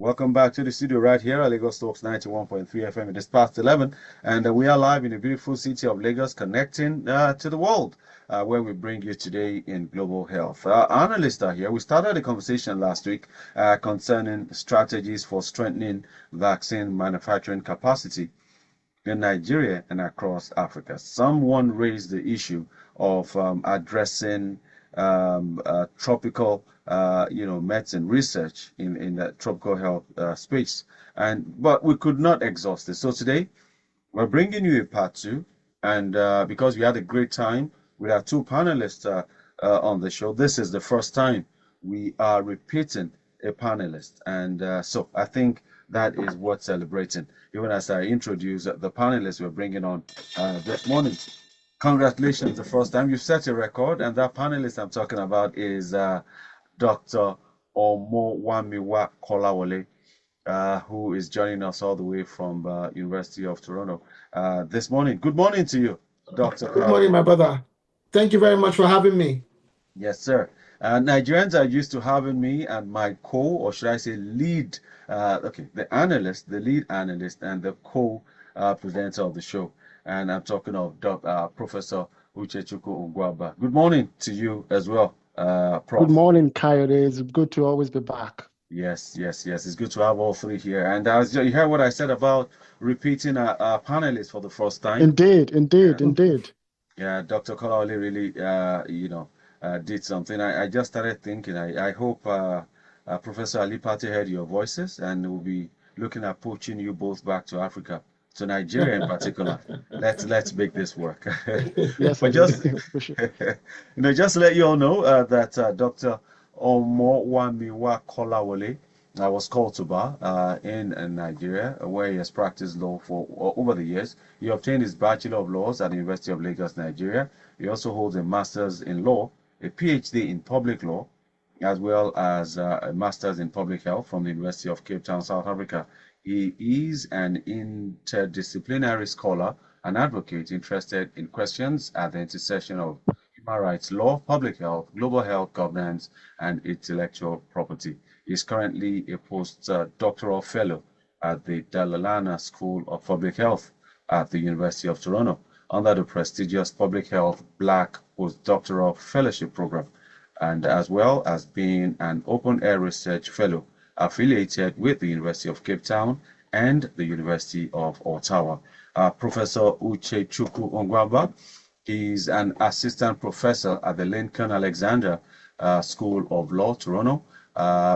Welcome back to the studio right here at Lagos Talks 91.3 FM. It is past 11, and we are live in the beautiful city of Lagos, connecting to the world, where we bring you today in global health. Our analysts are here. We started a conversation last week concerning strategies for strengthening vaccine manufacturing capacity in Nigeria and across Africa. Someone raised the issue of addressing tropical, medicine research in the tropical health space, but we could not exhaust it. So today we're bringing you a part two, and because we had a great time with our two panelists on the show, this is the first time we are repeating a panelist, and so I think that is worth celebrating. Even as I introduce the panelists we're bringing on this morning. Congratulations, the first time you've set a record, and that panelist I'm talking about is Dr. Omowamiwa Kolawole, who is joining us all the way from University of Toronto this morning. Good morning to you, Dr. Good morning, my brother. Thank you very much for having me. Yes, sir. Nigerians are used to having me and my or should I say lead, the lead analyst and the co-presenter of the show. And I'm talking of Professor Uchechukwu Ungwaba. Good morning to you as well, Prof. Good morning, Coyote. It's good to always be back. Yes. It's good to have all three here. And you heard what I said about repeating our panelists for the first time. Indeed. Yeah, Dr. Kolawole really, did something. I just started thinking, I hope Professor Alipati heard your voices, and we'll be looking at poaching you both back to Africa, to Nigeria in particular. Let's make this work. Yes, but just just to let you all know that Dr. Omowamiwa Kolawole was called to bar in Nigeria, where he has practiced law for over the years. He obtained his Bachelor of Laws at the University of Lagos, Nigeria. He also holds a Master's in Law, a PhD in Public Law, as well as a Master's in Public Health from the University of Cape Town, South Africa. He is an interdisciplinary scholar and advocate interested in questions at the intersection of human rights law, public health, global health governance, and intellectual property. He is currently a postdoctoral fellow at the Dalalana School of Public Health at the University of Toronto under the prestigious Public Health Black Postdoctoral Fellowship Program, and as well as being an open-air research fellow affiliated with the University of Cape Town and the University of Ottawa. Professor Uchechukwu Ungwaba is an assistant professor at the Lincoln Alexander School of Law, Toronto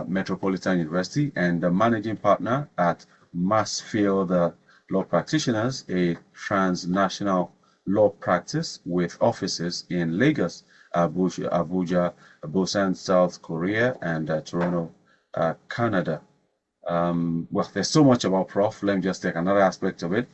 Metropolitan University, and the managing partner at Massfield Law Practitioners, a transnational law practice with offices in Lagos, Abuja, Busan, South Korea, and Toronto, Canada. Well, there's so much about Prof. Let me just take another aspect of it.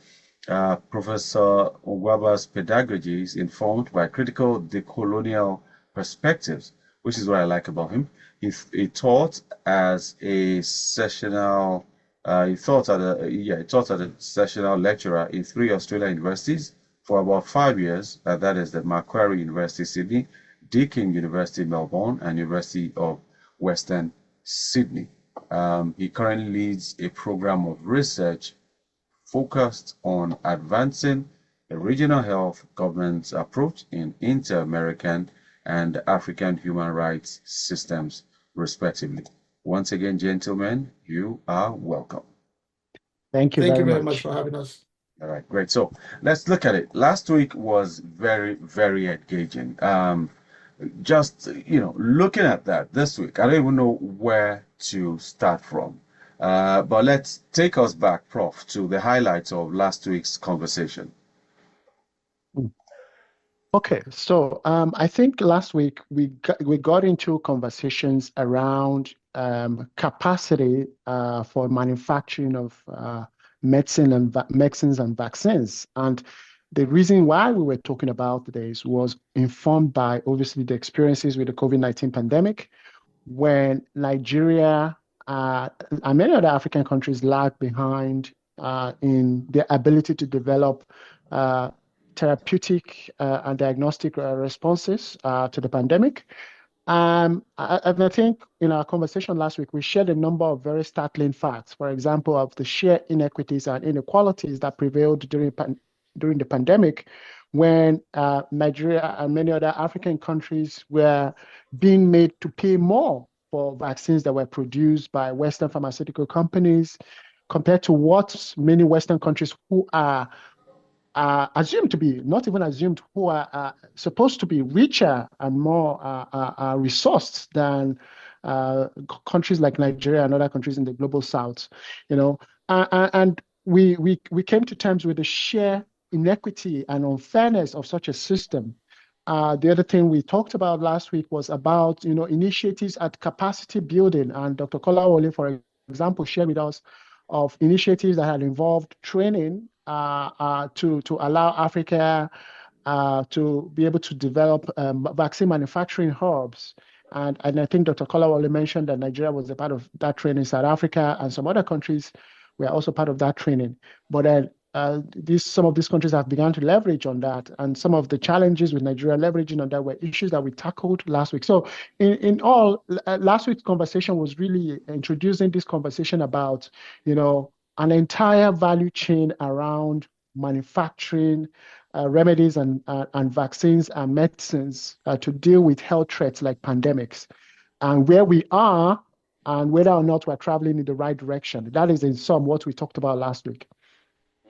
Professor Ungwaba's pedagogy is informed by critical decolonial perspectives, which is what I like about him. He taught as a sessional. He taught as a sessional lecturer in 3 Australian universities for about 5 years. That is the Macquarie University, Sydney, Deakin University, Melbourne, and University of Western Sydney. He currently leads a program of research focused on advancing a regional health governance approach in inter-American and African human rights systems, respectively. Once again, gentlemen, you are welcome. Thank you very much for having us. All right, great. So let's look at it. Last week was very, very engaging. Just, looking at that this week, I don't even know where to start from. But let's take us back, Prof, to the highlights of last week's conversation. Okay, so I think last week we got into conversations around capacity for manufacturing of medicines and vaccines. And the reason why we were talking about this was informed by obviously the experiences with the COVID-19 pandemic, when Nigeria and many other African countries lag behind in their ability to develop therapeutic and diagnostic responses to the pandemic. And I think in our conversation last week, we shared a number of very startling facts. For example, of the sheer inequities and inequalities that prevailed during the pandemic, when Nigeria and many other African countries were being made to pay more for vaccines that were produced by Western pharmaceutical companies compared to what many Western countries who are assumed to be, not even assumed, who are supposed to be richer and more resourced than countries like Nigeria and other countries in the global south, you know. And we came to terms with the sheer inequity and unfairness of such a system. The other thing we talked about last week was about, initiatives at capacity building. And Dr. Kolawole, for example, shared with us of initiatives that had involved training to allow Africa to be able to develop vaccine manufacturing hubs. And I think Dr. Kolawole mentioned that Nigeria was a part of that training. South Africa and some other countries were also part of that training. But then some of these countries have begun to leverage on that. And some of the challenges with Nigeria leveraging on that were issues that we tackled last week. So in all, last week's conversation was really introducing this conversation about, an entire value chain around manufacturing remedies and vaccines and medicines to deal with health threats like pandemics, and where we are and whether or not we're traveling in the right direction. That is in sum what we talked about last week.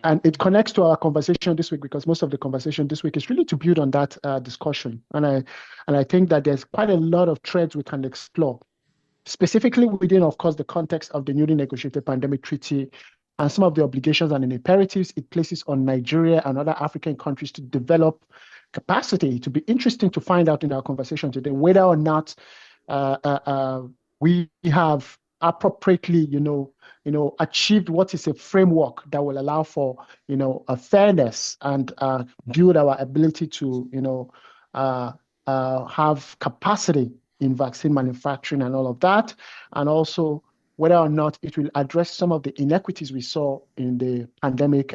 And it connects to our conversation this week because most of the conversation this week is really to build on that discussion. And I think that there's quite a lot of threads we can explore, specifically within, of course, the context of the newly negotiated pandemic treaty and some of the obligations and imperatives it places on Nigeria and other African countries to develop capacity. To be interesting to find out in our conversation today whether or not we have appropriately, achieved what is a framework that will allow for, a fairness and build our ability to, have capacity in vaccine manufacturing and all of that, and also whether or not it will address some of the inequities we saw in the pandemic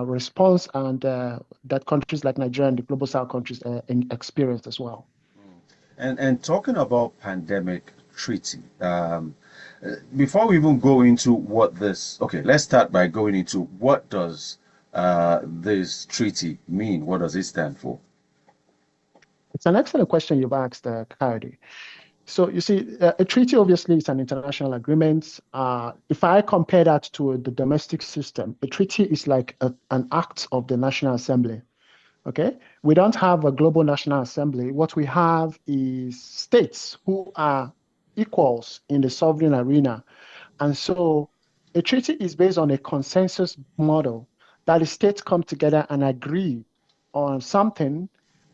response and that countries like Nigeria and the global south countries experienced as well. And talking about pandemic treaty, before we even go into okay, let's start by going into what does this treaty mean? What does it stand for? It's an excellent question you've asked, Coyote. So you see, a treaty obviously is an international agreement. If I compare that to the domestic system, a treaty is like an act of the National Assembly. Okay, we don't have a global National Assembly. What we have is states who are equals in the sovereign arena. And so a treaty is based on a consensus model that the states come together and agree on something,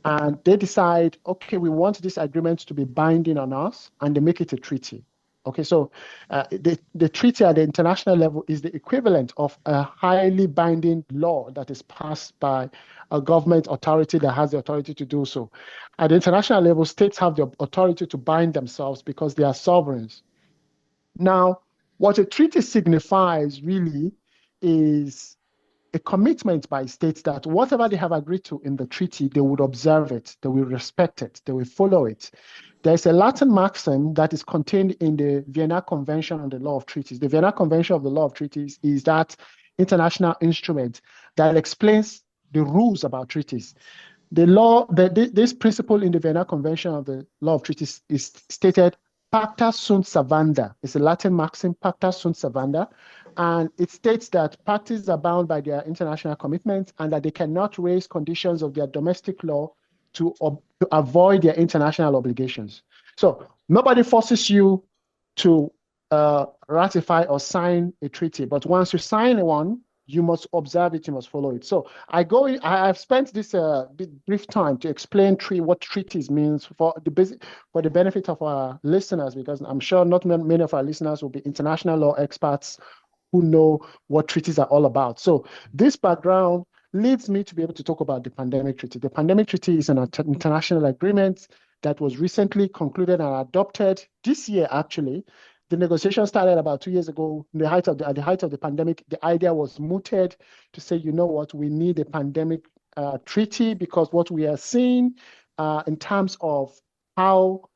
and they decide, okay, we want this agreement to be binding on us, and they make it a treaty. Okay, so the treaty at the international level is the equivalent of a highly binding law that is passed by a government authority that has the authority to do so. At the international level, states have the authority to bind themselves because they are sovereigns. Now, what a treaty signifies really is a commitment by states that whatever they have agreed to in the treaty, they would observe it, they will respect it, they will follow it. There's a Latin maxim that is contained in the Vienna Convention on the Law of Treaties. The Vienna Convention of the Law of Treaties is that international instrument that explains the rules about treaties. This principle in the Vienna Convention of the Law of Treaties is stated, pacta sunt servanda. It's a Latin maxim, pacta sunt servanda. And it states that parties are bound by their international commitments and that they cannot raise conditions of their domestic law to avoid their international obligations. So nobody forces you to ratify or sign a treaty, but once you sign one, you must observe it, you must follow it. So I've spent this brief time to explain what treaties means for the benefit of our listeners, because I'm sure not many of our listeners will be international law experts who know what treaties are all about. So this background leads me to be able to talk about the pandemic treaty. The pandemic treaty is an international agreement that was recently concluded and adopted this year, actually. The negotiation started about 2 years ago. At the height of the pandemic, the idea was mooted to say, you know what, we need a pandemic treaty, because what we are seeing in terms of how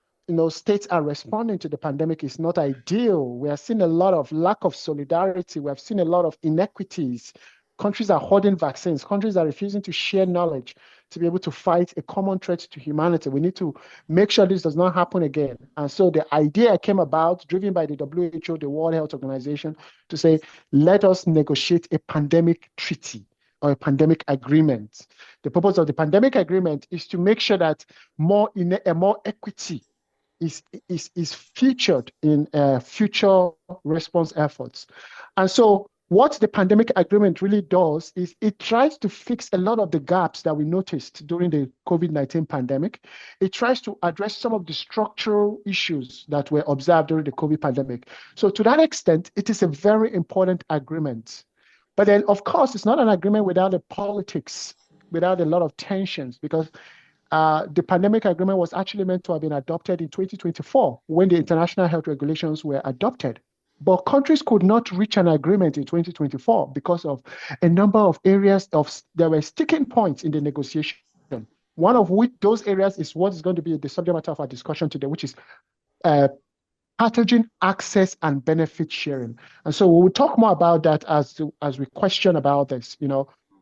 states are responding to the pandemic is not ideal. We are seeing a lot of lack of solidarity. We have seen a lot of inequities. Countries are hoarding vaccines. Countries are refusing to share knowledge to be able to fight a common threat to humanity. We need to make sure this does not happen again. And so the idea came about, driven by the WHO, the World Health Organization, to say, let us negotiate a pandemic treaty or a pandemic agreement. The purpose of the pandemic agreement is to make sure that more equity is featured in future response efforts. And so what the pandemic agreement really does is it tries to fix a lot of the gaps that we noticed during the COVID-19 pandemic. It tries to address some of the structural issues that were observed during the COVID pandemic. So to that extent, it is a very important agreement. But then, of course, it's not an agreement without the politics, without a lot of tensions, because the pandemic agreement was actually meant to have been adopted in 2024 when the international health regulations were adopted. But countries could not reach an agreement in 2024 because of a number of areas there were sticking points in the negotiation. One of which those areas is what is going to be the subject matter of our discussion today, which is pathogen access and benefit sharing. And so we will talk more about that as we question about this.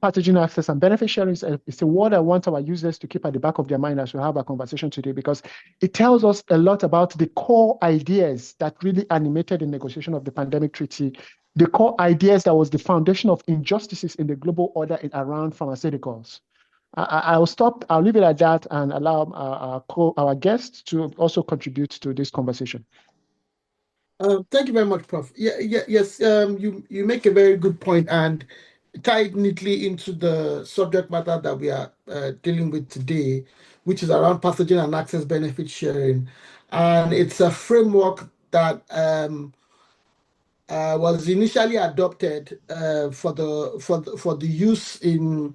Pathogen access and benefit sharing is a word I want our users to keep at the back of their mind as we have our conversation today, because it tells us a lot about the core ideas that really animated the negotiation of the pandemic treaty, the core ideas that was the foundation of injustices in the global order around pharmaceuticals. I'll stop. I'll leave it at that and allow our guests to also contribute to this conversation. Thank you very much, Prof. Yes. You make a very good point and tie it neatly into the subject matter that we are dealing with today, which is around pathogen and access benefit sharing, and it's a framework that was initially adopted for the use in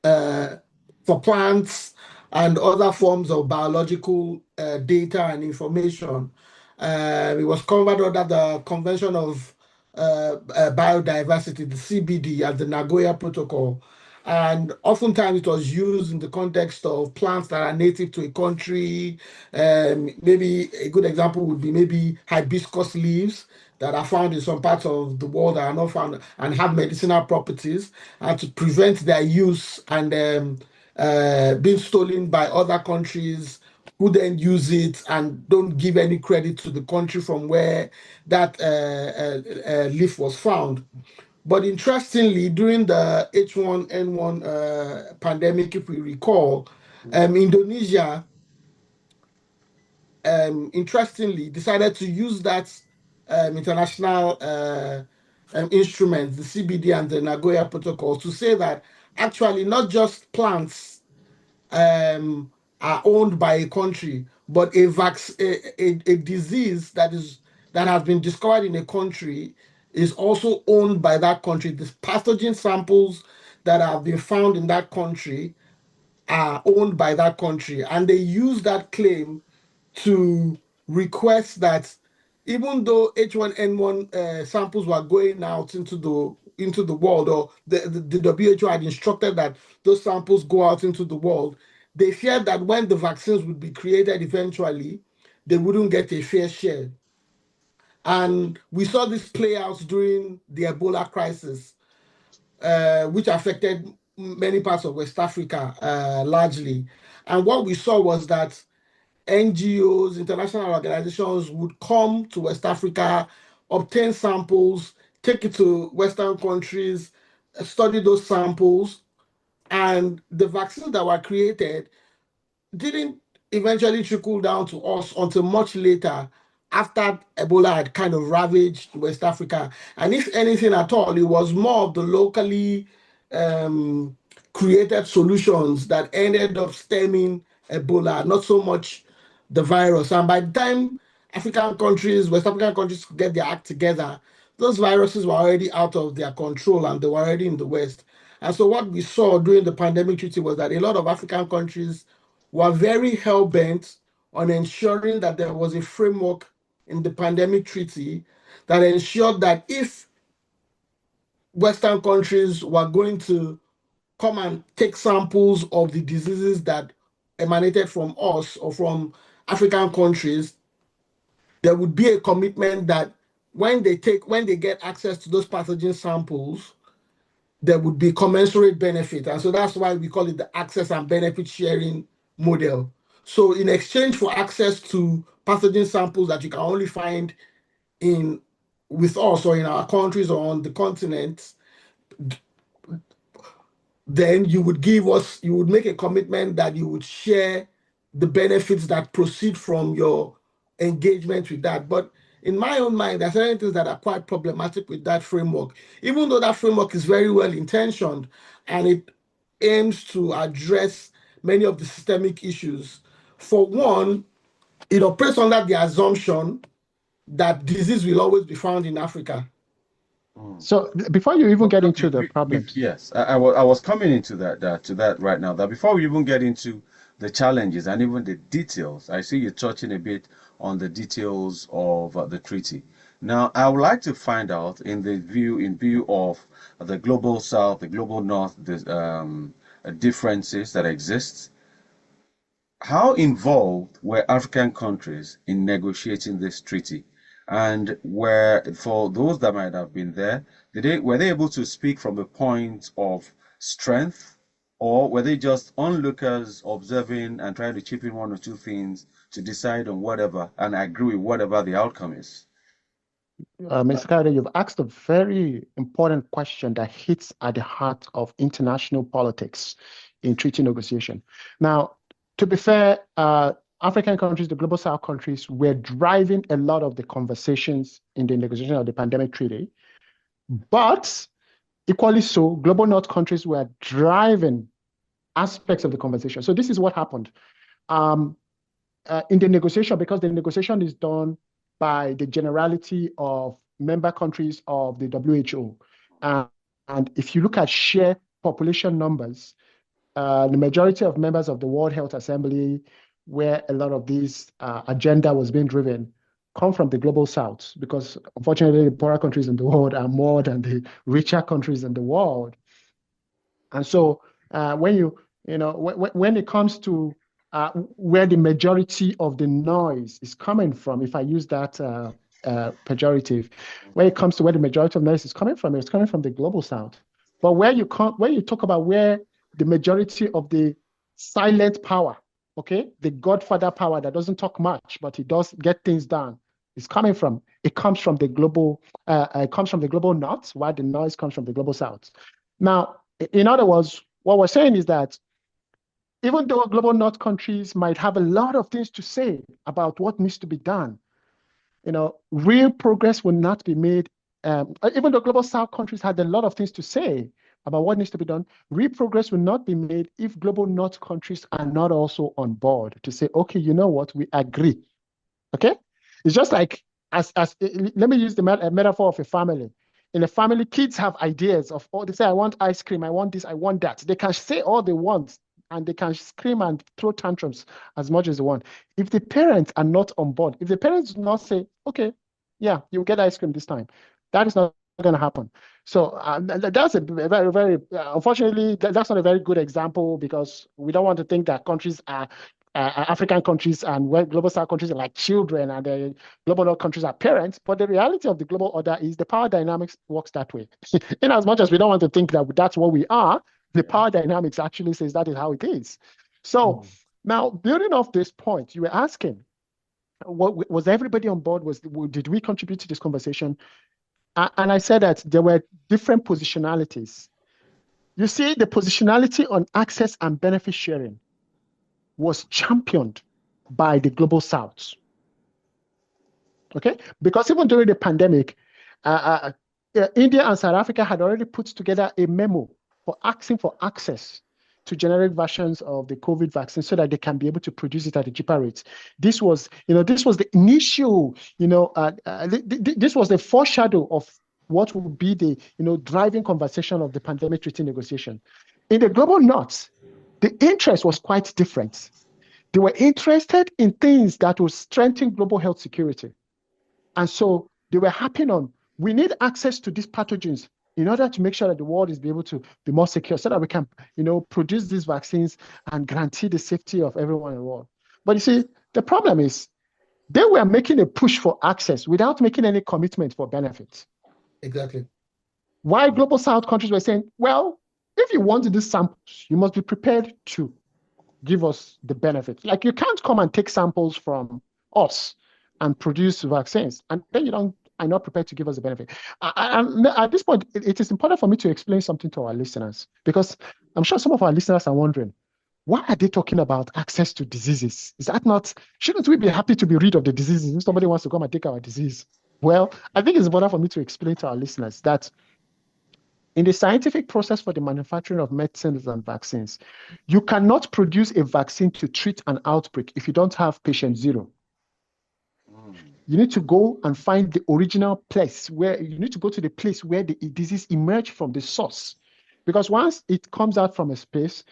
for plants and other forms of biological data and information. It was covered under the Convention of Biodiversity, the CBD, as the Nagoya Protocol. And oftentimes it was used in the context of plants that are native to a country. Maybe a good example would be maybe hibiscus leaves that are found in some parts of the world that are not found and have medicinal properties, and to prevent their use and being stolen by other countries who then use it and don't give any credit to the country from where that leaf was found. But interestingly, during the H1N1 pandemic, if we recall, Indonesia, interestingly, decided to use that international instrument, the CBD and the Nagoya Protocol, to say that actually not just plants are owned by a country, but a disease that has been discovered in a country is also owned by that country. The pathogen samples that have been found in that country are owned by that country, and they use that claim to request that even though H1N1 samples were going out into the world, or the WHO had instructed that those samples go out into the world, they feared that when the vaccines would be created eventually, they wouldn't get a fair share. And we saw this play out during the Ebola crisis, which affected many parts of West Africa largely. And what we saw was that NGOs, international organizations would come to West Africa, obtain samples, take it to Western countries, study those samples, and the vaccines that were created didn't eventually trickle down to us until much later, after Ebola had kind of ravaged West Africa. And if anything at all, it was more of the locally created solutions that ended up stemming Ebola, not so much the virus. And by the time West African countries could get their act together, those viruses were already out of their control and they were already in the West. And so what we saw during the pandemic treaty was that a lot of African countries were very hell-bent on ensuring that there was a framework in the pandemic treaty that ensured that if Western countries were going to come and take samples of the diseases that emanated from us or from African countries, there would be a commitment that when they get access to those pathogen samples, there would be commensurate benefit. And so that's why we call it the access and benefit sharing model. So in exchange for access to pathogen samples that you can only find in with us or in our countries or on the continent, then you would make a commitment that you would share the benefits that proceed from your engagement with that. But in my own mind, there are certain things that are quite problematic with that framework, even though that framework is very well intentioned and it aims to address many of the systemic issues. For one, it operates under the assumption that disease will always be found in Africa. So before you even get into the problems, yes, I was coming into that right now. That before we even get into the challenges and even the details, I see you touching a bit on the details of the treaty. Now, I would like to find out in view of the global South, the global North, the differences that exist. How involved were African countries in negotiating this treaty? And for those that might have been there, were they able to speak from a point of strength, or were they just onlookers observing and trying to chip in one or two things to decide on whatever and agree with whatever the outcome is? Mr. Kayode, you've asked a very important question that hits at the heart of international politics in treaty negotiation. Now, to be fair, African countries, the global South countries, were driving a lot of the conversations in the negotiation of the pandemic treaty. But equally so, global North countries were driving aspects of the conversation. So this is what happened. In the negotiation, because the negotiation is done by the generality of member countries of the WHO. And if you look at sheer population numbers, the majority of members of the World Health Assembly, where a lot of this agenda was being driven, come from the global South, because unfortunately, the poorer countries in the world are more than the richer countries in the world. And so when it comes to where the majority of the noise is coming from, if I use that pejorative, when it comes to where the majority of noise is coming from, it's coming from the global South. But where you talk about where the majority of the silent power, okay, the Godfather power that doesn't talk much, but it does get things done, is coming from. It comes from the global. It comes from the global North, while the noise comes from the global South. Now, in other words, what we're saying is that even though global North countries might have a lot of things to say about what needs to be done, real progress will not be made. Even though global South countries had a lot of things to say about what needs to be done, real progress will not be made if global North countries are not also on board to say, okay, you know what, we agree. Okay? It's just like, let me use the metaphor of a family. In a family, kids have ideas of, they say, I want ice cream, I want this, I want that. They can say all they want, and they can scream and throw tantrums as much as they want. If the parents are not on board, if the parents do not say, okay, yeah, you'll get ice cream this time, that is not going to happen. So that's a very, very, unfortunately, that's not a very good example, because we don't want to think that countries are African countries and global South countries are like children, and the global North countries are parents. But the reality of the global order is the power dynamics works that way. In as much as we don't want to think that that's what we are, the power dynamics actually says that is how it is. So now, building off this point, you were asking, was everybody on board? Did we contribute to this conversation? And I said that there were different positionalities. You see, the positionality on access and benefit sharing was championed by the global South. Okay, because even during the pandemic, India and South Africa had already put together a memo for asking for access to generic versions of the COVID vaccine so that they can be able to produce it at a cheaper rate. This was the initial, this was the foreshadow of what would be the, driving conversation of the pandemic treaty negotiation. In the global North, the interest was quite different. They were interested in things that would strengthen global health security. And so they were harping on, we need access to these pathogens in order to make sure that the world is able to be more secure so that we can, produce these vaccines and guarantee the safety of everyone in the world. But you see, the problem is they were making a push for access without making any commitment for benefits. Exactly. Why global South countries were saying, well, if you want to do samples, you must be prepared to give us the benefits. Like you can't come and take samples from us and produce vaccines, and then you are not prepared to give us the benefit. At this point, it is important for me to explain something to our listeners, because I'm sure some of our listeners are wondering, why are they talking about access to diseases? Shouldn't we be happy to be rid of the diseases if somebody wants to come and take our disease? Well, I think it's important for me to explain to our listeners that in the scientific process for the manufacturing of medicines and vaccines, you cannot produce a vaccine to treat an outbreak if you don't have patient zero. You need to go and find the original place where you need to go to the place where the disease emerged from the source. Because once it comes out from a space,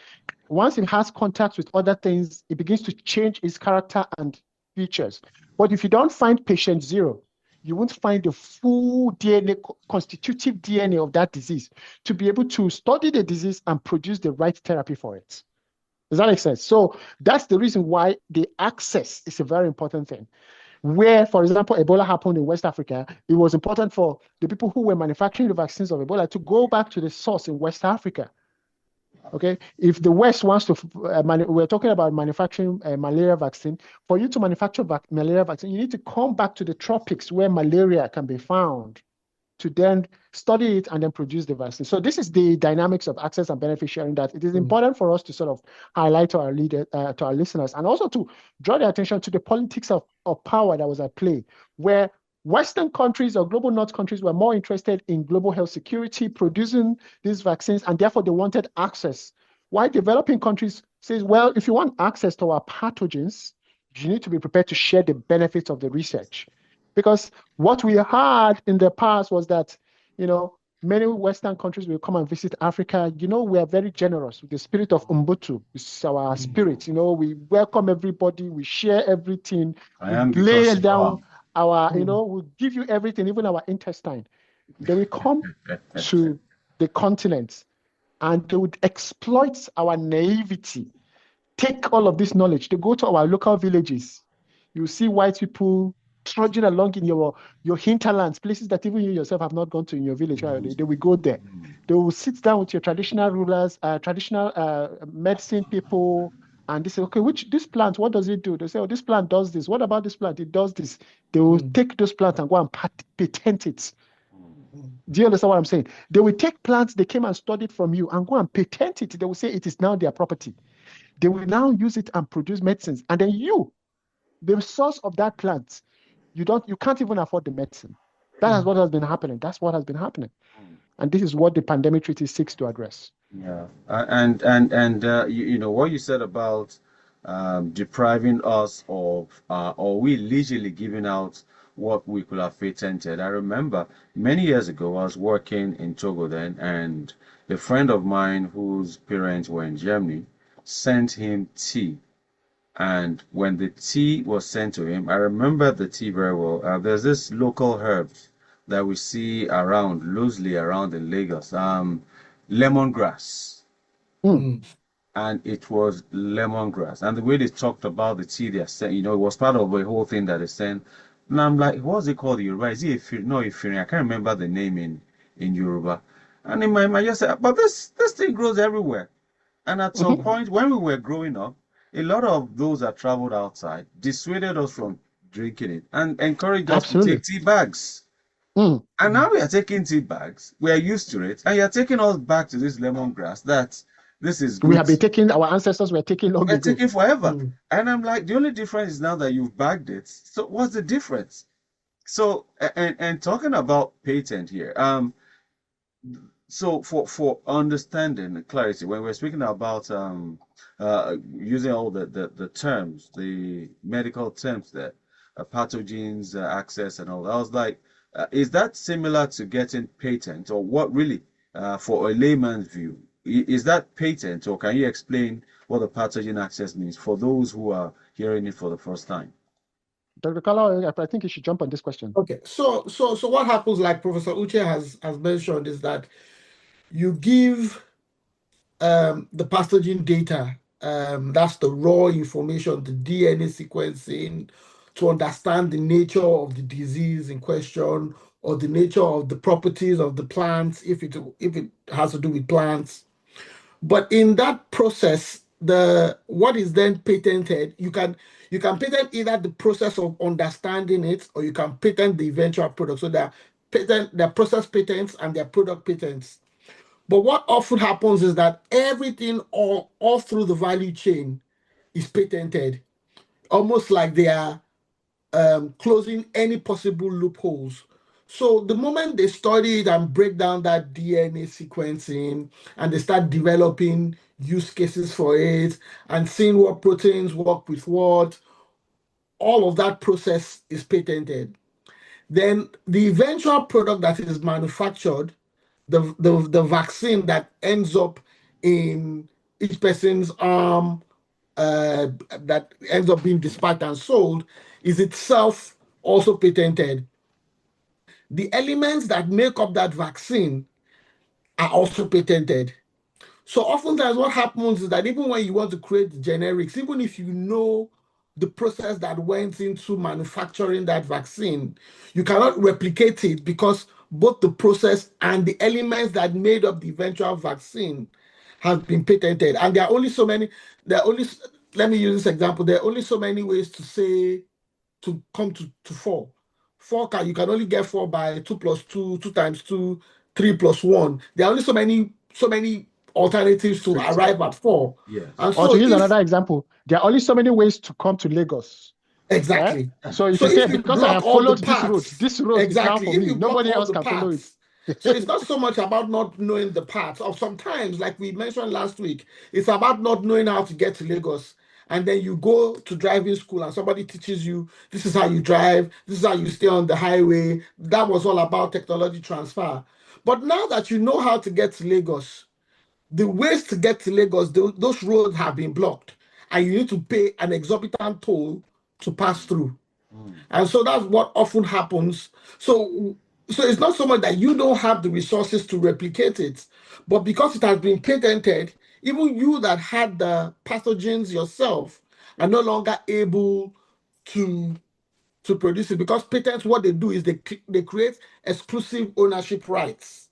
once it has contact with other things, it begins to change its character and features. But if you don't find patient zero, you won't find the full DNA, constitutive DNA of that disease to be able to study the disease and produce the right therapy for it. Does that make sense? So that's the reason why the access is a very important thing. Where, for example, Ebola happened in West Africa, it was important for the people who were manufacturing the vaccines of Ebola to go back to the source in West Africa. Okay, if the West wants to, we're talking about manufacturing a malaria vaccine. For you to manufacture malaria vaccine, you need to come back to the tropics where malaria can be found to then study it and then produce the vaccine. So this is the dynamics of access and benefit sharing that it is important for us to sort of highlight to our listeners, and also to draw their attention to the politics of power that was at play, where Western countries or global North countries were more interested in global health security, producing these vaccines, and therefore they wanted access. While developing countries says, well, if you want access to our pathogens, you need to be prepared to share the benefits of the research. Because what we had in the past was that, many Western countries will come and visit Africa. We are very generous with the spirit of Ubuntu. It's our spirit. We welcome everybody. We share everything. We lay down we'll give you everything, even our intestine. Then we come to the continent and they would exploit our naivety, take all of this knowledge, they go to our local villages. You see white people trudging along in your hinterlands, places that even you yourself have not gone to in your village. They will go there. They will sit down with your traditional rulers, traditional medicine people, and they say, okay, this plant, what does it do? They say, oh, this plant does this. What about this plant? It does this. They will take those plants and go and patent it. Do you understand what I'm saying? They will take plants they came and studied from you and go and patent it. They will say it is now their property. They will now use it and produce medicines. And then the source of that plant, you can't even afford the medicine. That is what has been happening. That's what has been happening. And this is what the pandemic treaty seeks to address. Yeah, and what you said about depriving us of, or we legally giving out what we could have patented. I remember many years ago, I was working in Togo then, and a friend of mine whose parents were in Germany sent him tea. And when the tea was sent to him, I remember the tea very well. There's this local herb that we see loosely around in Lagos, lemongrass. And it was lemongrass. And the way they talked about the tea they're saying, it was part of the whole thing that they sent. And I'm like, what's it called? Yoruba? Is it Ifiri? No, Ifiri. I can't remember the name in Yoruba. And in my mind, I just said, but this thing grows everywhere. And at some point, when we were growing up, a lot of those that traveled outside dissuaded us from drinking it and encouraged us to take tea bags. And now we are taking tea bags. We are used to it. And you're taking us back to this lemongrass that this is good. We have been taking, our ancestors were taking long ago. We're taking forever. And I'm like, the only difference is now that you've bagged it. So what's the difference? So, and talking about patent here, so for understanding and clarity, when we're speaking about using all the terms, the medical terms there, pathogens, access and all that, I was like, is that similar to getting patent, or what really, for a layman's view, is that patent, or can you explain what the pathogen access means for those who are hearing it for the first time? Dr. Kala, I think you should jump on this question. Okay, so what happens, like Professor Uche has mentioned, is that you give the pathogen data, that's the raw information, the DNA sequencing, to understand the nature of the disease in question or the nature of the properties of the plants, if it has to do with plants. But in that process, what is then patented, you can patent either the process of understanding it, or you can patent the eventual product. So there are process patents and there are product patents. But what often happens is that everything all through the value chain is patented, almost like they are closing any possible loopholes. So the moment they study it and break down that DNA sequencing and they start developing use cases for it and seeing what proteins work with what, all of that process is patented. Then the eventual product that is manufactured, the vaccine that ends up in each person's arm, that ends up being dispatched and sold, is itself also patented. The elements that make up that vaccine are also patented. So oftentimes what happens is that even when you want to create generics, even if you know the process that went into manufacturing that vaccine, you cannot replicate it because both the process and the elements that made up the eventual vaccine have been patented. And there are only so many, there are only, let me use this example, there are only so many ways to say, to come to four. You can only get four by 2 plus 2, 2 times 2, 3 plus 1. There are only so many alternatives to Streets. arrive at 4. Yes. And Or so to use if another example, there are only so many ways to come to Lagos. exactly. Right? So if So you say, if you because I block have all the followed this paths, road is now exactly. for If me, you block nobody all else the can follow it. paths, so it's not so much about not knowing the paths, or sometimes, like we mentioned last week, it's about not knowing how to get to Lagos. And then you go to driving school and somebody teaches you this is how you drive, this is how you stay on the highway. That was all about technology transfer. But now that you know how to get to Lagos, the ways to get to Lagos, those roads have been blocked, and you need to pay an exorbitant toll to pass through. And so that's what often happens. So it's not so much that you don't have the resources to replicate it, but because it has been patented, even you that had the pathogens yourself are no longer able to produce it, because patents, what they do is they create exclusive ownership rights.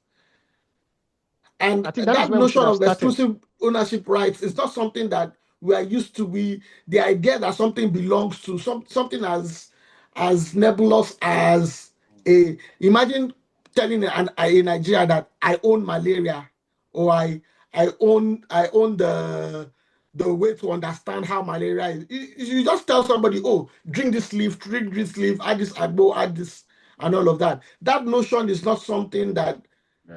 And I think that is that where we should notion have of started. exclusive ownership rights is not something that we are used to. The idea that something belongs to something as nebulous as imagine telling a Nigeria that I own malaria, or I own the way to understand how malaria is. You just tell somebody, oh, drink this leaf, add this agbo, add this, and all of that. That notion is not something that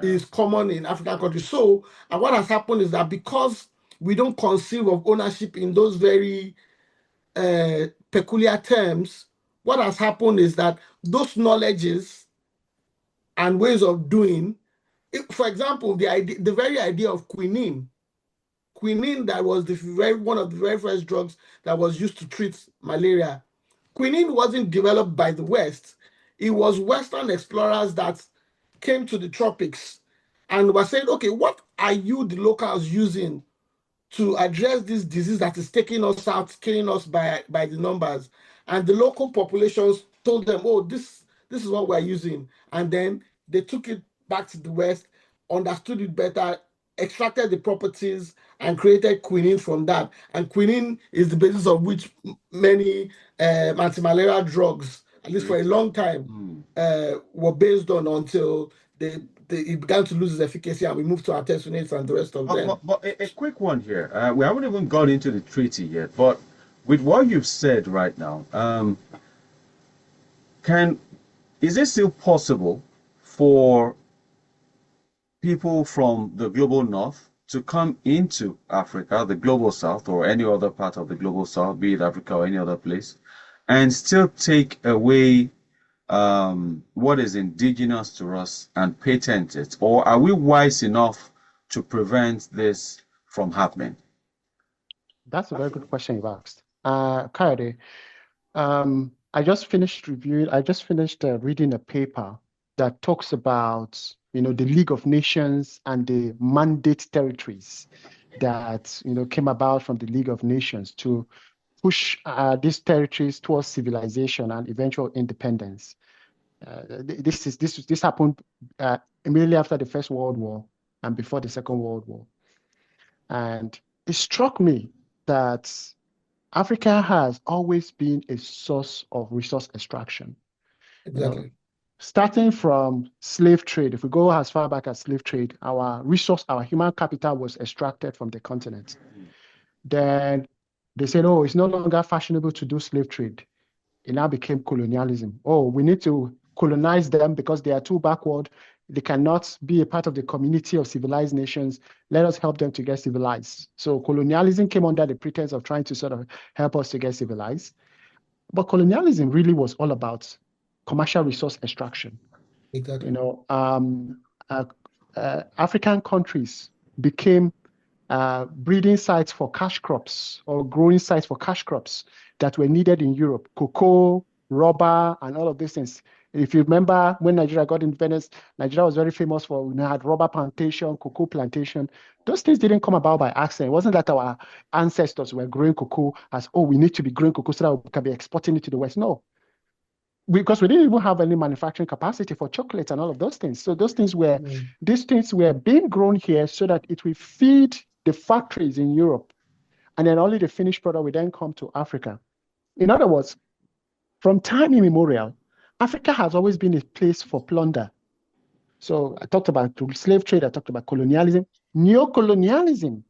is common in African countries. So, and what has happened is that because we don't conceive of ownership in those very peculiar terms, what has happened is that those knowledges and ways of doing, for example, the very idea of quinine, that was one of the very first drugs that was used to treat malaria. Quinine wasn't developed by the West. It was Western explorers that came to the tropics and were saying, okay, what are you, the locals, using to address this disease that is taking us out, killing us by the numbers? And the local populations told them, oh, this is what we're using. And then they took it back to the West, understood it better, extracted the properties, and created quinine from that. And quinine is the basis of which many anti-malaria drugs, at least for a long time, were based on, until it began to lose its efficacy, and we moved to artesunates and the rest of them. But a quick one here. We haven't even got into the treaty yet, but with what you've said right now, is it still possible for people from the global north to come into Africa, the global south, or any other part of the global south, be it Africa or any other place, and still take away what is indigenous to us and patent it? Or are we wise enough to prevent this from happening? That's a very good question you've asked. Kayode, I just finished reading a paper that talks about, the League of Nations and the mandate territories that, came about from the League of Nations to push these territories towards civilization and eventual independence. This happened immediately after the First World War and before the Second World War. And it struck me that Africa has always been a source of resource extraction. Exactly. Starting from slave trade, if we go as far back as slave trade, our human capital was extracted from the continent. Then they said, oh, it's no longer fashionable to do slave trade. It now became colonialism. Oh, we need to colonize them because they are too backward. They cannot be a part of the community of civilized nations. Let us help them to get civilized. So colonialism came under the pretense of trying to sort of help us to get civilized. But colonialism really was all about commercial resource extraction. Exactly. African countries became breeding sites for cash crops or growing sites for cash crops that were needed in Europe, cocoa, rubber, and all of these things. If you remember when Nigeria got independence, Nigeria was very famous for, had rubber plantation, cocoa plantation. Those things didn't come about by accident. It wasn't that our ancestors were growing cocoa as, oh, we need to be growing cocoa so that we can be exporting it to the West. No, because we didn't even have any manufacturing capacity for chocolate and all of those things. So these things were being grown here so that it will feed the factories in Europe. And then only the finished product will then come to Africa. In other words, from time immemorial, Africa has always been a place for plunder. So I talked about slave trade, I talked about colonialism. Neocolonialism,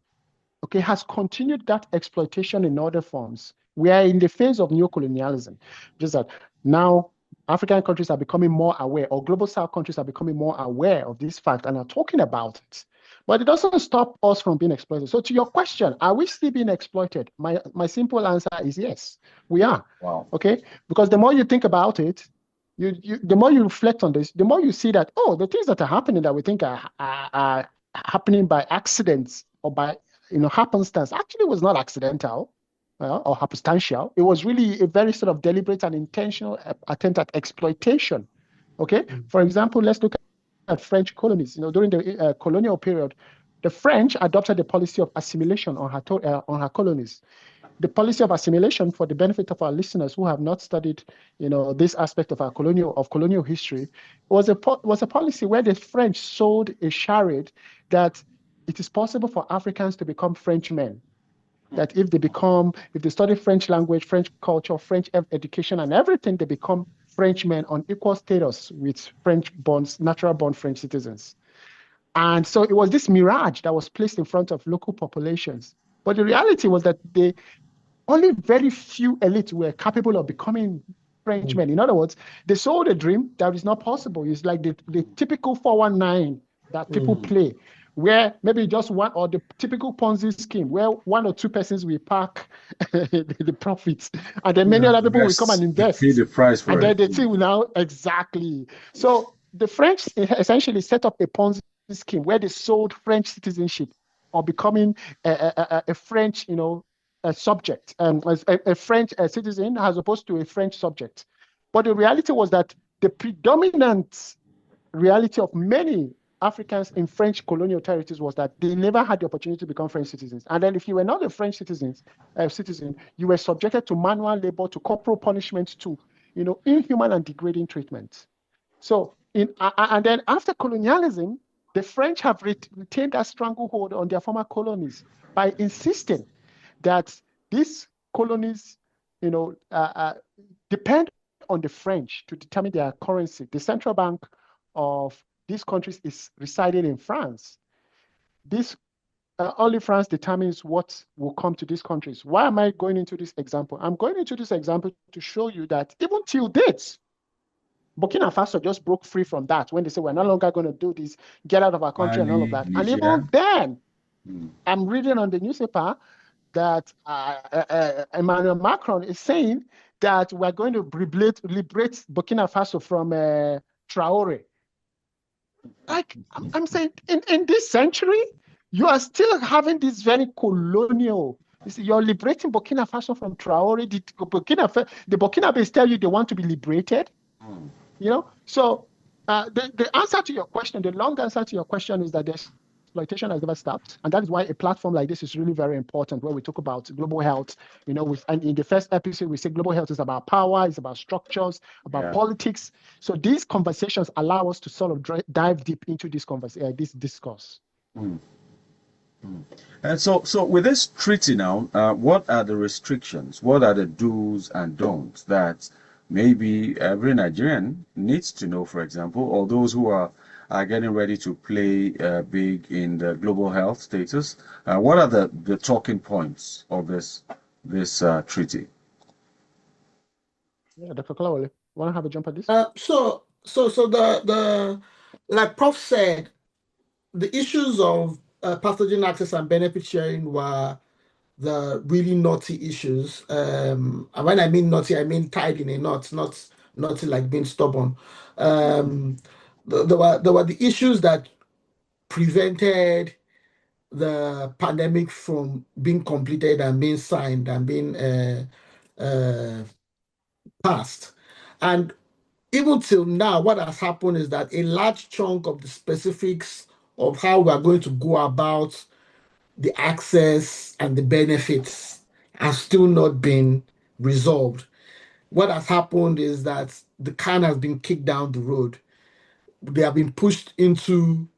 okay, has continued that exploitation in other forms. We are in the phase of neocolonialism, just that now African countries are becoming more aware, or global South countries are becoming more aware of this fact and are talking about it. But it doesn't stop us from being exploited. So to your question, are we still being exploited? My simple answer is yes, we are. Wow. Okay, because the more you think about it, the more you reflect on this, the more you see that, oh, the things that are happening that we think are happening by accidents or by happenstance actually was not accidental or happenstantial. It was really a very sort of deliberate and intentional attempt at exploitation. Okay, for example, let's look at French colonies. During the colonial period, the French adopted the policy of assimilation on her colonies. The policy of assimilation, for the benefit of our listeners who have not studied, this aspect of our colonial history, was a policy where the French sold a charade that it is possible for Africans to become Frenchmen. That if they study French language, French culture, French education, and everything, they become Frenchmen on equal status with natural born French citizens. And so it was this mirage that was placed in front of local populations. But the reality was that only very few elites were capable of becoming Frenchmen. In other words, they sold a dream that is not possible. It's like the typical 419 that people play, where maybe just one, or the typical Ponzi scheme, where one or two persons will park the profits, and then many other people will come and invest. Pay the price for and it. then the thing will now, exactly. So the French essentially set up a Ponzi scheme where they sold French citizenship or becoming a French, a subject, a French citizen as opposed to a French subject. But the reality was that the predominant reality of many Africans in French colonial territories was that they never had the opportunity to become French citizens. And then if you were not a French citizen, you were subjected to manual labor, to corporal punishment, to inhuman and degrading treatment. So and then after colonialism, the French have retained that stranglehold on their former colonies by insisting that these colonies, depend on the French to determine their currency. The central bank of these countries is residing in France. Only France determines what will come to these countries. Why am I going into this example? I'm going into this example to show you that even till date, Burkina Faso just broke free from that when they say we're no longer going to do this, get out of our country and all of that. And even then, I'm reading on the newspaper that Emmanuel Macron is saying that we're going to liberate Burkina Faso from Traore. Like, I'm saying, in this century, you are still having this very colonial You see, you're liberating Burkina Faso from Traore. The Burkinabes tell you they want to be liberated. Mm. So the answer to your question, the long answer to your question is that the exploitation has never stopped. And that is why a platform like this is really very important, where we talk about global health. And in the first episode, we say global health is about power, it's about structures, about Yeah. politics. So these conversations allow us to sort of dive deep into this discourse. Mm. Mm. And so with this treaty now, what are the restrictions? What are the do's and don'ts that maybe every Nigerian needs to know, for example, or those who are getting ready to play big in the global health status? What are the talking points of this treaty? Yeah, Dr. Kolawole, want to have a jump at this? So the like Prof said, the issues of pathogen access and benefit sharing were the really naughty issues. And when I mean naughty, I mean tied in a knot, not naughty like being stubborn. There were the issues that prevented the pandemic from being completed and being signed and being uh, passed. And even till now, what has happened is that a large chunk of the specifics of how we are going to go about the access and the benefits have still not been resolved. What has happened is that the can has been kicked down the road. They have been pushed into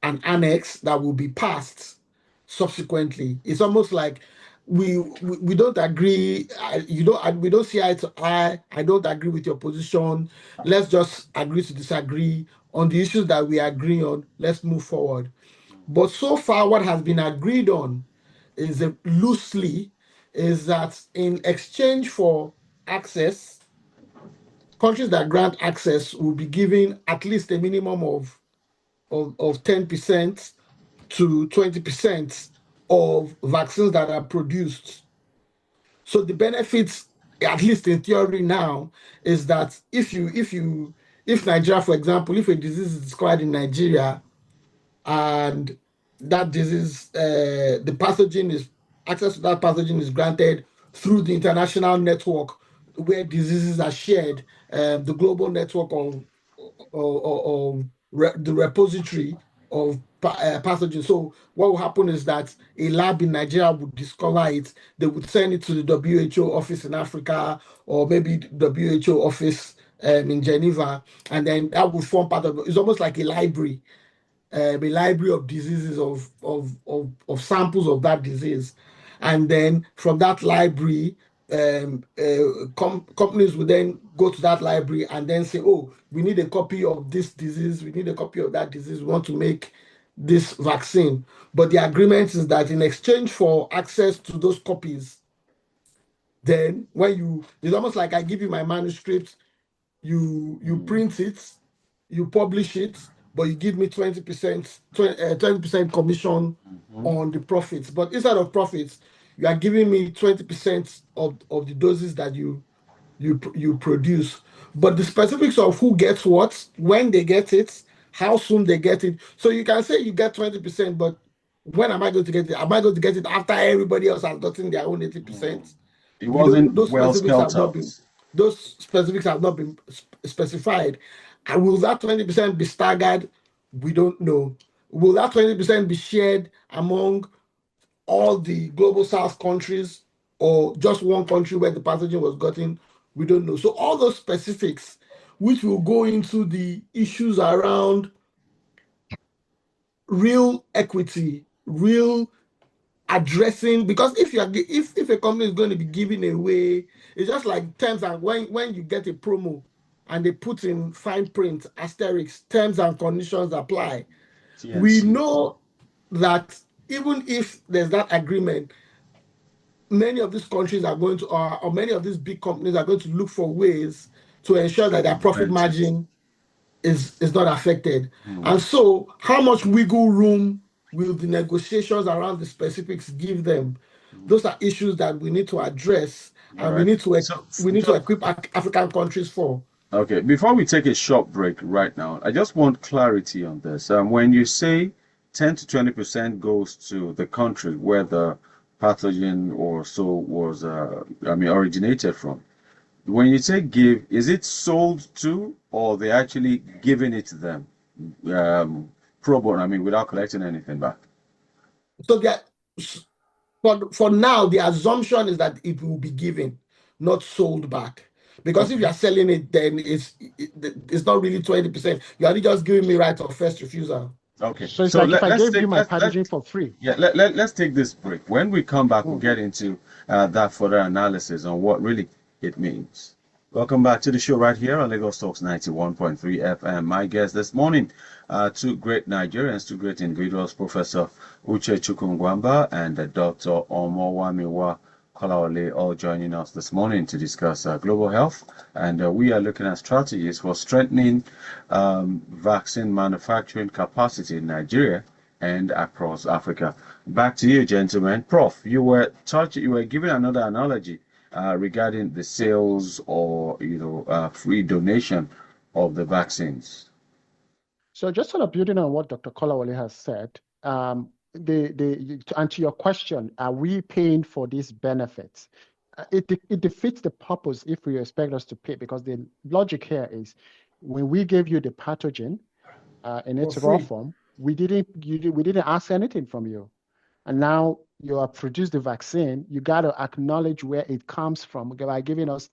an annex that will be passed subsequently. It's almost like we don't agree. We don't see eye to eye. I don't agree with your position. Let's just agree to disagree on the issues that we agree on. Let's move forward. But so far, what has been agreed on is loosely is that in exchange for access, countries that grant access will be given at least a minimum of 10% to 20% of vaccines that are produced. So the benefits, at least in theory now, is that if Nigeria, for example, if a disease is discovered in Nigeria and that disease, the pathogen is access to that pathogen is granted through the international network where diseases are shared, the global network of the repository of pathogens. So what will happen is that a lab in Nigeria would discover it. They would send it to the WHO office in Africa or maybe the WHO office in Geneva, and then that would form part of it. It's almost like a library of diseases of samples of that disease, and then from that library companies will then go to that library and then say, oh, we need a copy of this disease, we need a copy of that disease, we want to make this vaccine. But the agreement is that in exchange for access to those copies, then it's almost like I give you my manuscript, you print it, you publish it, but you give me 20% commission on the profits. But instead of profits, you are giving me 20% of the doses that you produce. But the specifics of who gets what, when they get it, how soon they get it. So you can say you get 20%, but when am I going to get it? Am I going to get it after everybody else has gotten their own 80%? It wasn't Those well specifics have spelled not out. been specified. And will that 20% be staggered? We don't know. Will that 20% be shared among all the global south countries or just one country where the pathogen was gotten? We don't know. So all those specifics, which will go into the issues around real equity, real addressing, because if a company is going to be giving away, it's just like terms, and when you get a promo and they put in fine print asterisks, terms and conditions apply. We TNC. know that even if there's that agreement, many of these countries are going to, or many of these big companies are going to look for ways to ensure that their profit Circumvent it. margin is not affected. Hmm. And so, how much wiggle room will the negotiations around the specifics give them? Those are issues that we need to address, All and right. So we need to equip African countries for. okay, before we take a short break right now, I just want clarity on this. When you say 10 to 20% goes to the country where the pathogen or so was, originated from. When you say give, is it sold to, or they actually giving it to them, pro bono? I mean, without collecting anything back. So that for now, the assumption is that it will be given, not sold back. Because if you Okay. are selling it, then it's not really 20%. You are just giving me right of first refusal. Okay. So it's So like if let, I let's gave you take my let's pathogen for free. yeah let's take this break. When we come back, we'll Mm. get into that further analysis on what really it means. Welcome back to the show right here on Lagos Talks 91.3 FM. My guest this morning, two great Nigerians, two great individuals, Professor Uche Chukwungwamba and Dr. Omowamiwa Kolawole, all joining us this morning to discuss global health. And we are looking at strategies for strengthening vaccine manufacturing capacity in Nigeria and across Africa. Back to you, gentlemen. Prof, you were giving another analogy regarding the sales or free donation of the vaccines. So just sort of building on what Dr. Kolawole has said, to answer your question, are we paying for these benefits? It defeats the purpose if we expect us to pay, because the logic here is when we gave you the pathogen in For its raw free. form, we didn't ask anything from you. And now you have produced the vaccine, you got to acknowledge where it comes from by giving us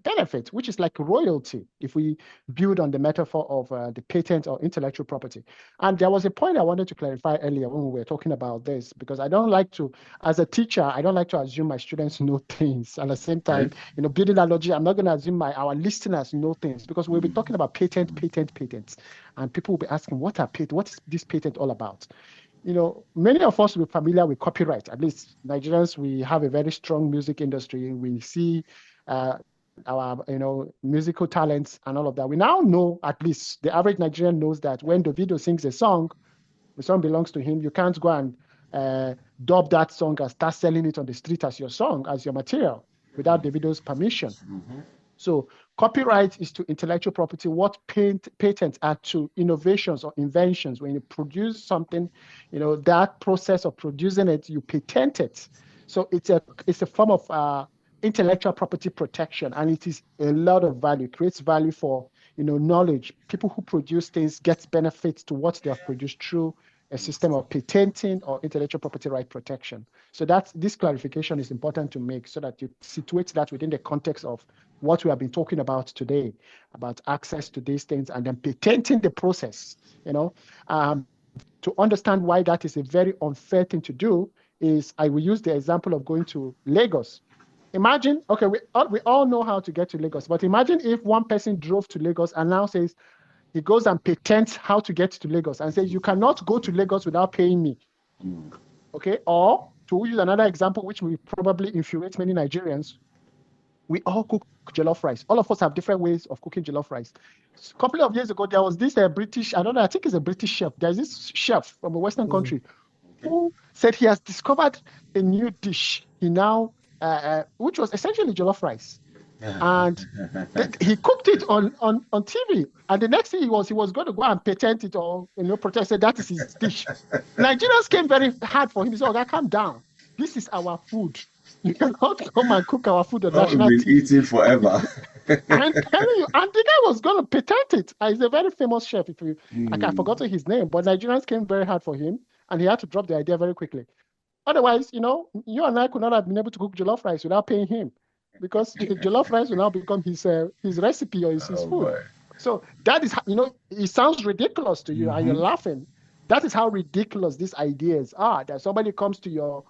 benefits, which is like royalty, if we build on the metaphor of the patent or intellectual property. And there was a point I wanted to clarify earlier when we were talking about this, because I don't like to, as a teacher, I don't like to assume my students know things. At the same time, Okay. building that logic, I'm not going to assume our listeners know things, because we'll be talking about patents. And people will be asking, what is this patent all about? Many of us will be familiar with copyright. At least Nigerians, we have a very strong music industry. We see our, musical talents and all of that. We now know, at least the average Nigerian knows, that when Davido sings a song, the song belongs to him. You can't go and dub that song and start selling it on the street as your song, as your material, without Davido's permission. Mm-hmm. So copyright is to intellectual property what patents are to innovations or inventions. When you produce something, that process of producing it, you patent it. So it's a form of intellectual property protection, and it is a lot of value, creates value for knowledge. People who produce things get benefits to what they have produced through a system of patenting or intellectual property right protection. So this clarification is important to make, so that you situate that within the context of what we have been talking about today, about access to these things and then patenting the process. To understand why that is a very unfair thing to do is, I will use the example of going to Lagos. Imagine, okay, we all know how to get to Lagos, but imagine if one person drove to Lagos and now says he goes and patents how to get to Lagos and says, you cannot go to Lagos without paying me. Okay, or to use another example, which will probably infuriate many Nigerians, we all cook jollof rice. All of us have different ways of cooking jollof rice. A couple of years ago, there was this British, I don't know, I think it's a British chef. There's this chef from a Western country who said he has discovered a new dish. He now, which was essentially jollof rice. And he cooked it on TV. And the next thing he was going to go and patent it, or protest, said that is his dish. Nigerians came very hard for him. He said, "Okay, calm down. This is our food. You cannot come and cook our food on Oh, we've national been TV." eating forever. I'm telling you, and the guy was going to patent it. He's a very famous chef. I forgot his name, but Nigerians came very hard for him, and he had to drop the idea very quickly. Otherwise, you and I could not have been able to cook jollof rice without paying him, because jollof rice will now become his recipe or his Oh food. boy. So that is, it sounds ridiculous to you, and you're laughing. That is how ridiculous these ideas are. That somebody comes to your,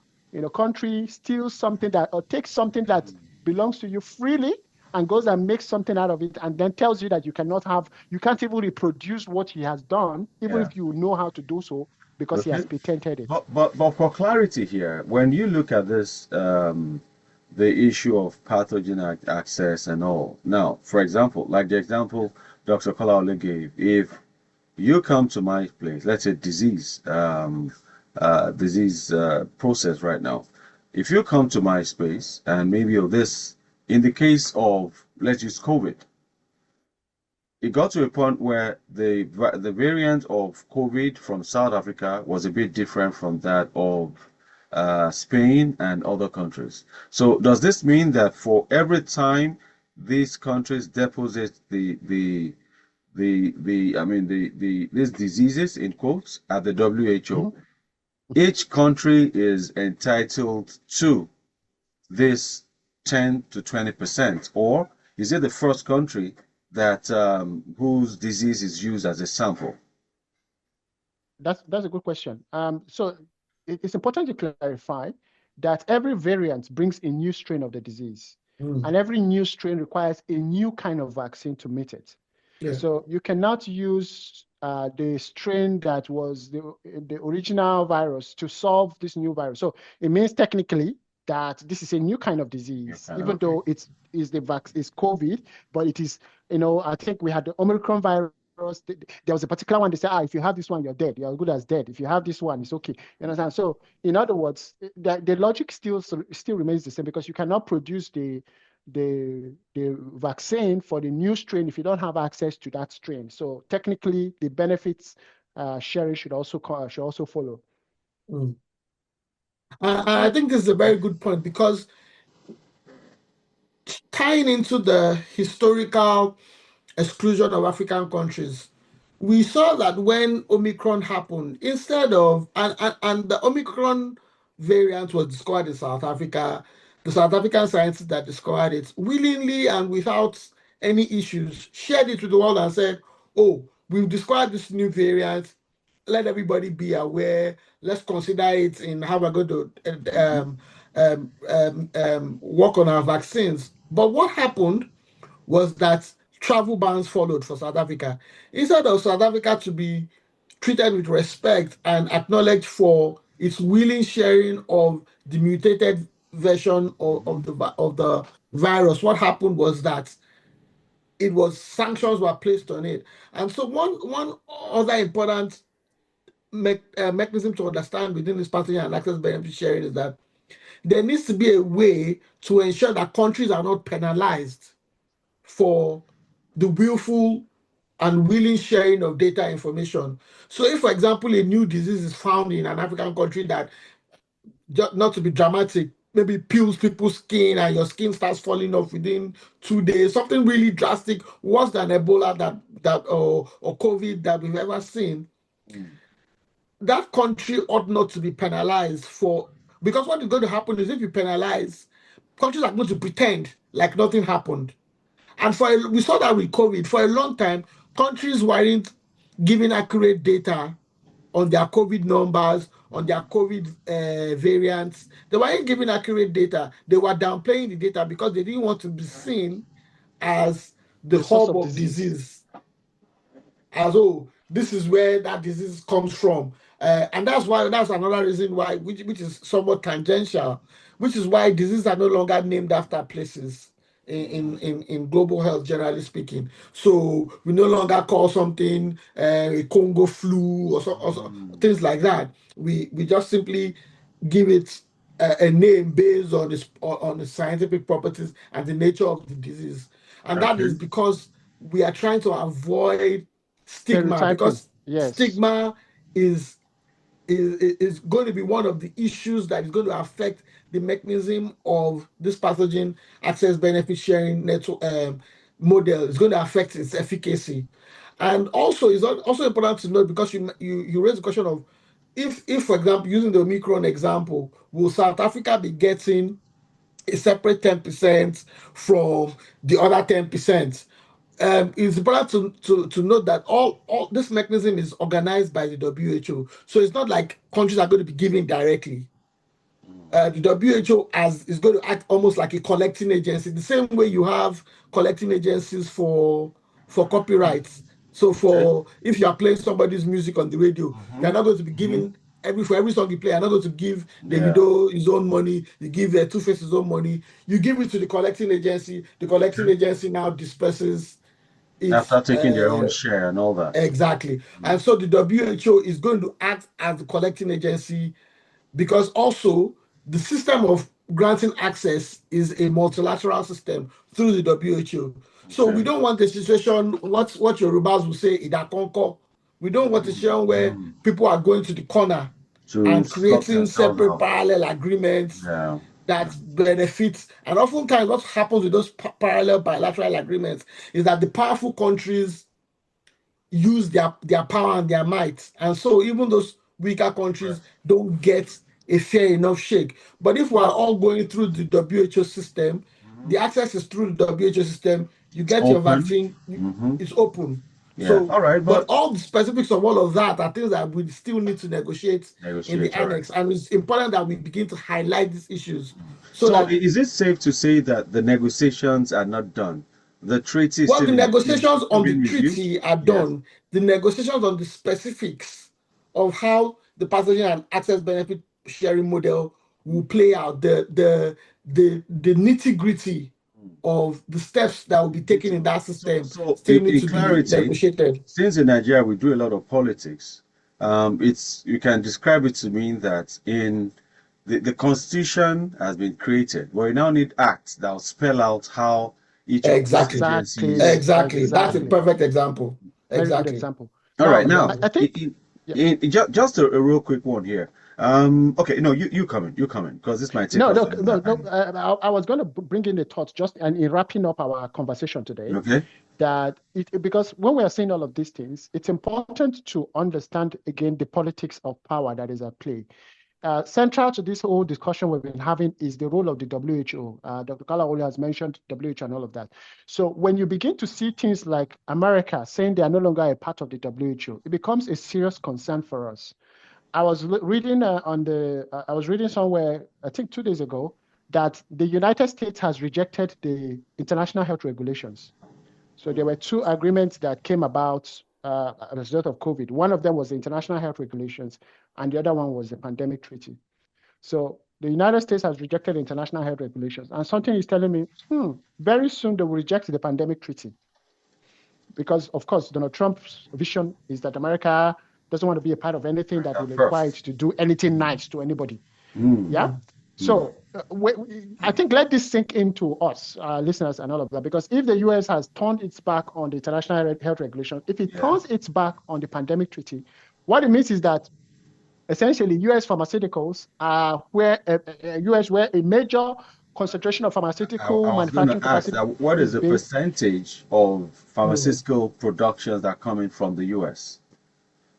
country, steals something or takes something that belongs to you freely, and goes and makes something out of it, and then tells you that you can't even reproduce what he has done, even Yeah. if you know how to do so, because he Okay. has patented it. But for clarity here, when you look at this, the issue of pathogen access and all. Now, for example, like the example Dr. Kolaole gave, if you come to my place, let's say disease process right now. If you come to my space and maybe of this, in the case of, let's use COVID, it got to a point where the variant of COVID from South Africa was a bit different from that of Spain, and other countries. So does this mean that for every time these countries deposit these diseases in quotes at the WHO, Mhm. each country is entitled to this 10 to 20%, or is it the first country that whose disease is used as a sample? That's a good question. So it's important to clarify that every variant brings a new strain of the disease, Mm. and every new strain requires a new kind of vaccine to meet it. Yeah. So you cannot use the strain that was the original virus to solve this new virus. So it means technically that this is a new kind of You disease, kind of even okay. though it's is the vaccine is COVID, but it is, I think we had the Omicron virus. There was a particular one. They said, if you have this one, you're dead. You're as good as dead. If you have this one, it's okay. You understand? So, in other words, the logic still remains the same, because you cannot produce the vaccine for the new strain if you don't have access to that strain. So technically, the benefits sharing should also follow. Mm. I think this is a very good point, because tying into the historical exclusion of African countries, we saw that when Omicron happened, instead of and the Omicron variant was discovered in South Africa, the South African scientists that discovered it willingly and without any issues shared it with the world and said, "Oh, we've discovered this new variant. Let everybody be aware. Let's consider it in how we're going to Mhm. work on our vaccines." But what happened was that travel bans followed for South Africa. Instead of South Africa to be treated with respect and acknowledged for its willing sharing of the mutated version Mhm. of the virus, what happened was that it was sanctions were placed on it. And so one other important mechanism to understand within this pathogen and access benefit sharing is that there needs to be a way to ensure that countries are not penalized for the willful and willing sharing of data information. So if, for example, a new disease is found in an African country that, just not to be dramatic, maybe peels people's skin and your skin starts falling off within 2 days, something really drastic, worse than Ebola or COVID that we've ever seen, Mm. that country ought not to be penalized for, because what is going to happen is if you penalize, countries are going to pretend like nothing happened. And we saw that with COVID. For a long time, countries weren't giving accurate data on their COVID numbers, on their COVID variants. They weren't giving accurate data. They were downplaying the data because they didn't want to be seen as the The source hub of of disease. disease, as oh, this is where that disease comes from. And that's another reason why, which is somewhat tangential, which is why diseases are no longer named after places in global health, generally speaking. So we no longer call something a Congo flu or Mm. things like that. We just simply give it a name based on the scientific properties and the nature of the disease. And that is Okay. because we are trying to avoid stigma, Stereotyping. because Yes. stigma is going to be one of the issues that is going to affect the mechanism of this pathogen access benefit sharing network model. It's going to affect its efficacy. And also, it's also important to note, because you raised the question of, if for example, using the Omicron example, will South Africa be getting a separate 10% from the other 10%? It's important to note that all this mechanism is organized by the WHO. So it's not like countries are going to be giving directly. Mm. The WHO is going to act almost like a collecting agency, the same way you have collecting agencies for copyrights. So Okay. for if you are playing somebody's music on the radio, you're Mm-hmm. not going to be Mm-hmm. giving for every song you play. You're not going to give Yeah. Davido his own money. You give Two Face his own money. You give it to the collecting agency. The collecting Okay. agency now disperses After it. taking their own share and all that. Exactly. And Mm. so the WHO is going to act as the collecting agency, because also the system of granting access is a multilateral system through the WHO. So we Okay. don't want a situation, what Yorubas will say, Idakonko. We don't want a situation where Mm. people are going to the corner to and stock creating themselves separate out. parallel agreements Yeah. that benefits. And oftentimes, what happens with those parallel bilateral agreements is that the powerful countries use their power and their might. And so even those weaker countries Correct. don't get a fair enough shake. But if we're all going through the WHO system, Hmm. the access is through the WHO system, you It's get your open. vaccine, Hmm. it's open. Yeah. So, All right, but but all the specifics of all of that are things that we still need to negotiate in the negotiate. All right. annex. And it's important that we begin to highlight these issues so So that is it safe to say that the negotiations are not done? The treaty is well, still the negotiations still on the being reviewed? treaty are Yes. done. The negotiations on the specifics of how the passenger and access benefit sharing model will play out, the nitty-gritty of the steps that will be taken in that system So still need in to be clarity, negotiated. since in Nigeria we do a lot of politics, it's you can describe it to mean that in the constitution has been created, but we now need acts that will spell out how each of these Exactly. agencies. Exactly, Exactly. That's a exactly. perfect example. Very good Exactly. example. All right, Now, now Exactly. I think, yeah. just a real quick one here. Okay, no, you come in because this might take No, us no, to no, another no. time. I was going to bring in a thought just and in wrapping up our conversation today Okay. that because when we are saying all of these things, it's important to understand again the politics of power that is at play. Central to this whole discussion we've been having is the role of the WHO. Dr. Kalawole has mentioned WHO and all of that. So when you begin to see things like America saying they are no longer a part of the WHO, it becomes a serious concern for us. I was reading I was reading somewhere, I think 2 days ago, that the United States has rejected the international health regulations. So there were two agreements that came about as a result of COVID. One of them was the international health regulations, and the other one was the pandemic treaty. So the United States has rejected the international health regulations, and something is telling me, very soon they will reject the pandemic treaty because, of course, Donald Trump's vision is that America doesn't want to be a part of anything that will require it First. to do anything nice to anybody. Mm, Yeah. mm. So I think let this sink into us, listeners, and all of that, because if the US has turned its back on the international health regulation, if it Yeah. turns its back on the pandemic treaty, what it means is that essentially US pharmaceuticals are where US where a major concentration of pharmaceutical I was going to manufacturing ask capacity that what is is the based. percentage of Mm. pharmaceutical productions that are coming from the US?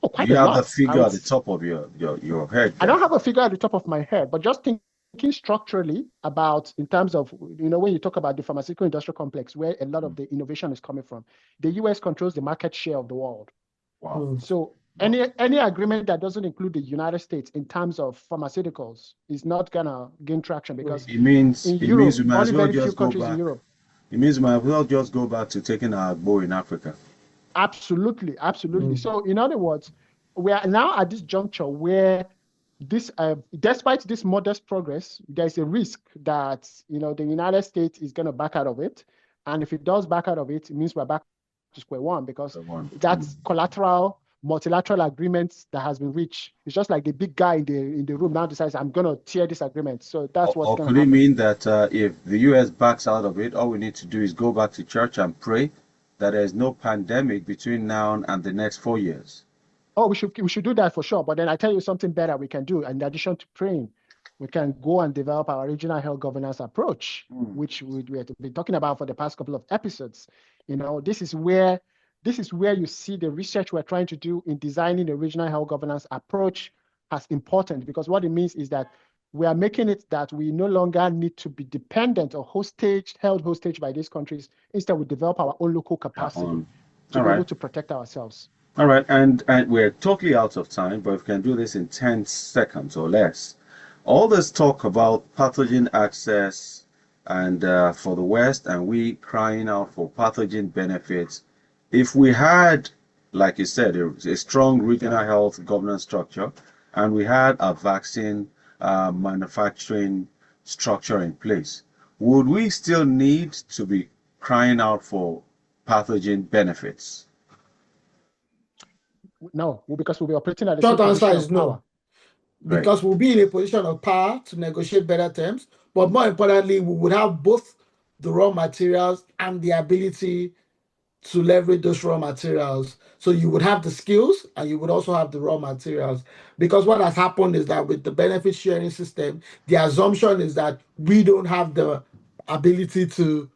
Oh, Do quite you a have the lot. figure at the top of your head I there? don't have a figure at the top of my head, but just thinking structurally about in terms of, when you talk about the pharmaceutical industrial complex, where a lot of the innovation is coming from, the US controls the market share of the world. Wow. Mm. So Wow. any agreement that doesn't include the United States in terms of pharmaceuticals is not gonna gain traction because in It means Europe, we might as only well very few just go countries in back. Europe. It means we might as well just go back to taking our bow in Africa. Absolutely, absolutely. Mm. So, in other words, we are now at this juncture where despite this modest progress, there's a risk that the United States is going to back out of it, and if it does back out of it, it means we're back to square one because The one. that's collateral multilateral agreements that has been reached. It's just like the big guy in the room now decides I'm going to tear this agreement. So that's what's Or going to could it happen. mean that if the US backs out of it, all we need to do is go back to church and pray that there is no pandemic between now and the next 4 years? Oh, we should do that for sure. But then I tell you something better we can do. In addition to praying, we can go and develop our regional health governance approach, Mm. which we have been talking about for the past couple of episodes. This is where you see the research we're trying to do in designing a regional health governance approach as important because what it means is that we are making it that we no longer need to be dependent or held hostage by these countries. Instead, we develop our own local capacity to All be right. able to protect ourselves. All right, and we're totally out of time, but if we can do this in 10 seconds or less. All this talk about pathogen access and for the West, and we crying out for pathogen benefits. If we had, like you said, a strong regional Yeah. health governance structure, and we had a vaccine manufacturing structure in place, would we still need to be crying out for pathogen benefits? No, because we'll be operating at the same Short answer position is of power. no, Great. because we'll be in a position of power to negotiate better terms. But more importantly, we would have both the raw materials and the ability to leverage those raw materials. So you would have the skills and you would also have the raw materials. Because what has happened is that with the benefit sharing system, the assumption is that we don't have the ability to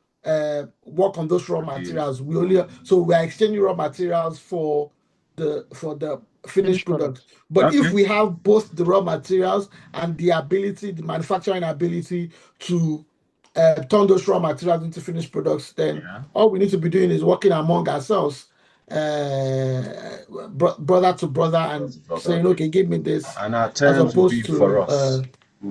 work on those raw Produce. materials. We only so we are exchanging raw materials for the finished Finished product. products. But if Okay. we have both the raw materials and the ability, the manufacturing ability to turn those raw materials into finished products, then Yeah. all we need to be doing is working among ourselves, brother to brother, and saying, Okay. okay, give me this, And our as terms will be opposed for to, us.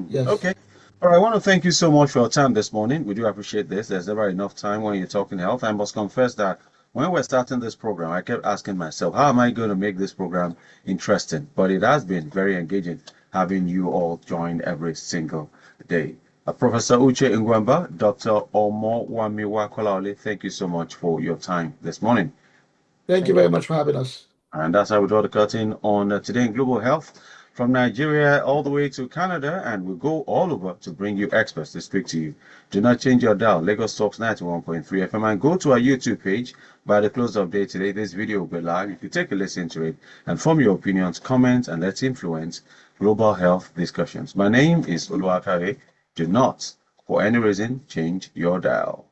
yes. Okay. All right. I want to thank you so much for your time this morning. We do appreciate this. There's never enough time when you're talking health. I must confess that when we're starting this program, I kept asking myself, how am I going to make this program interesting? But it has been very engaging having you all join every single day. Professor Uche Ngwamba, Dr. Omo Wamiwa Kolaole, thank you so much for your time this morning. Thank you Thank very you. much for having us. And that's how we draw the curtain on Today in Global Health from Nigeria all the way to Canada. And we go all over to bring you experts to speak to you. Do not change your dial. Lagos Talks 91.3 FM. And go to our YouTube page by the close of day today. This video will be live. You can take a listen to it and form your opinions, comment, and let's influence global health discussions. My name is Oluwakare. Do not, for any reason, change your dial.